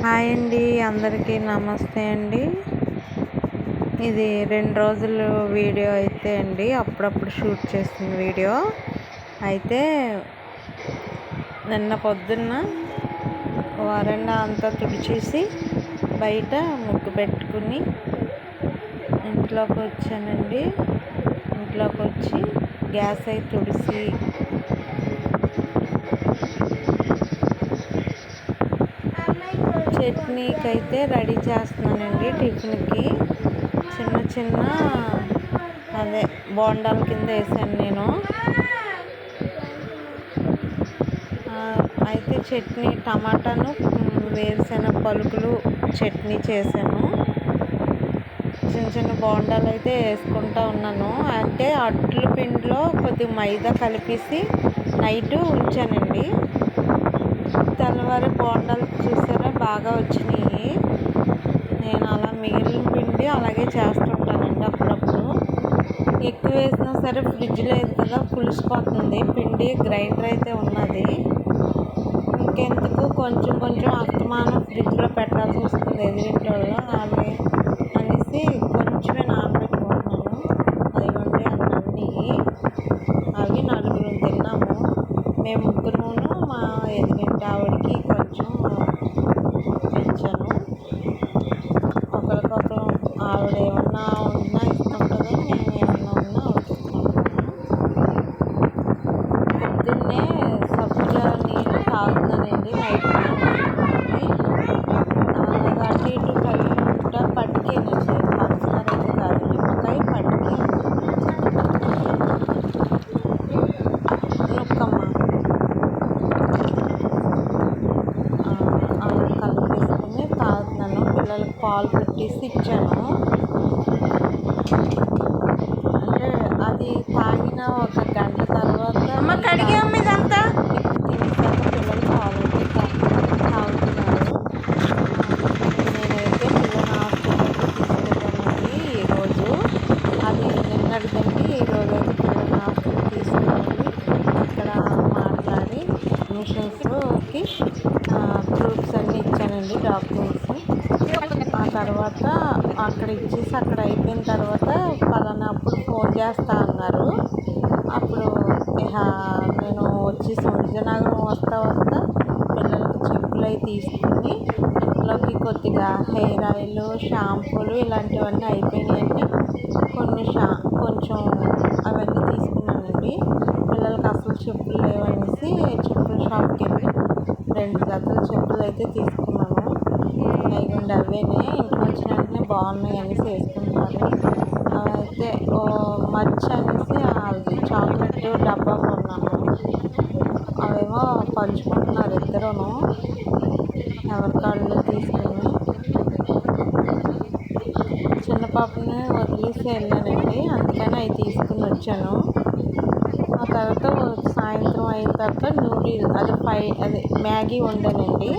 Hi అండి, అందరికీ నమస్తే అండి. ఇది 2 రోజులు వీడియో అయితే అండి, అప్పుడప్పుడు షూట్ చేసిన వీడియో అయితే. నిన్న పొద్దున్న వరండా అంతా తుడిచేసి బయట ముగ్గు పెట్టుకుని ఇంట్లోకి వచ్చానండి. ఇంట్లోకి వచ్చి గ్యాస్ అయితే తుడిసి చట్నీకి అయితే రెడీ చేస్తున్నానండి. టిఫిన్కి చిన్న అదే బోండాల కింద వేసాను నేను. అయితే చట్నీ టమాటాను వేరుశెనగ పలుకులు చట్నీ చేశాను. చిన్న బోండాలు అయితే వేసుకుంటూ ఉన్నాను. అంటే అట్ల పిండిలో కొద్దిగా మైదా కలిపేసి నైట్ ఉంచానండి. తెల్లవారి బోండాలు చూసారా బాగా వచ్చినాయి. నేను అలా మిగిలిన పిండి అలాగే చేస్తుంటానండి. అప్పుడప్పుడు ఎక్కువ వేసినా సరే ఫ్రిడ్జ్ లేదు కదా, పులిసిపోతుంది పిండి. గ్రైండర్ అయితే ఉన్నది, ఇంకెందుకు కొంచెం అస్తమానం ఫ్రిడ్జ్లో పెట్టాల్సి వస్తుంది ఎదురింటి వాళ్ళు అవి అనేసి కొంచెమే నానబెట్టుకుంటున్నాను. అదిగోండి అన్నీ అవి 4 తిన్నాము. మేము ముగ్గురును మా ఎదురింటి ఆవిడకి కొంచెం పెంచాను. ఒకరికొకరు ఆవిడ ఏమన్నా ఉన్నా ఇస్తుంటుందో, మేము ఏమన్నా ఉన్నా వండుకుంటున్నాము. పొద్దున్నే సబ్జా నీళ్ళు తాగుతున్నానండి. నైట్ అలాగే అటు ఇటు కలుపుకుంటా పట్టుకేనండి. పంచదార అయితే కాదు, నిమ్మకాయ పట్టుకే నొక్కమ్మ అలా కలిపేసుకుని తాగుతున్నాను. పిల్లలకు పాలు పెట్టేసి ఇచ్చాను. అంటే అది తాగిన ఒక గంట తర్వాత తినేసాక పిల్లలు పాలు అయితే తాగుతున్నారు. నేనైతే పిల్లల హాస్పిటల్కి తీసుకెళ్ళానండి ఈరోజు. అది నిన్నటిదండి. ఈరోజు అయితే పిల్లల హాస్పిటల్ తీసుకెళ్ళి అక్కడ మాట్లాడి మిషన్స్కి ప్రూఫ్స్ అన్నీ ఇచ్చానండి, డాక్యుమెంట్స్. ఆ తర్వాత అక్కడ ఇచ్చేసి అక్కడ అయిపోయిన తర్వాత పలానా అప్పుడు ఫోన్ చేస్తా అన్నారు. అప్పుడు నేను వచ్చేసి విజయనగరం వస్తా పిల్లలకి చెప్పులు అవి తీసుకుని ఇంట్లోకి కొద్దిగా హెయిర్ ఆయిల్, షాంపూలు ఇలాంటివన్నీ అయిపోయినాయండి. కొంచెం అవన్నీ తీసుకున్నానండి. పిల్లలకి అసలు చెప్పులు లేవనేసి చెప్పుల షాప్కి వెళ్ళి 2 జతల చెప్పులు అయితే తీసుకున్నాను. అయిపోయింది అవేనే. ఇంటికి వచ్చిన వెంటనే బాగున్నాయి అనేసి వేసుకుంటున్నారు. అయితే మర్చి అనేసి అది చాక్లెట్ డబ్బా కొన్నాను. అవేమో పంచుకుంటున్నారు ఇద్దరును, ఎవరి కాళ్ళు తీసుకుని. చిన్న పాపని వదిలేసి వెళ్ళానండి, అందుకని అవి తీసుకుని వచ్చాను. ఆ తర్వాత సాయంత్రం అయిన తర్వాత నూడిల్స్ అదే మ్యాగీ వండానండి.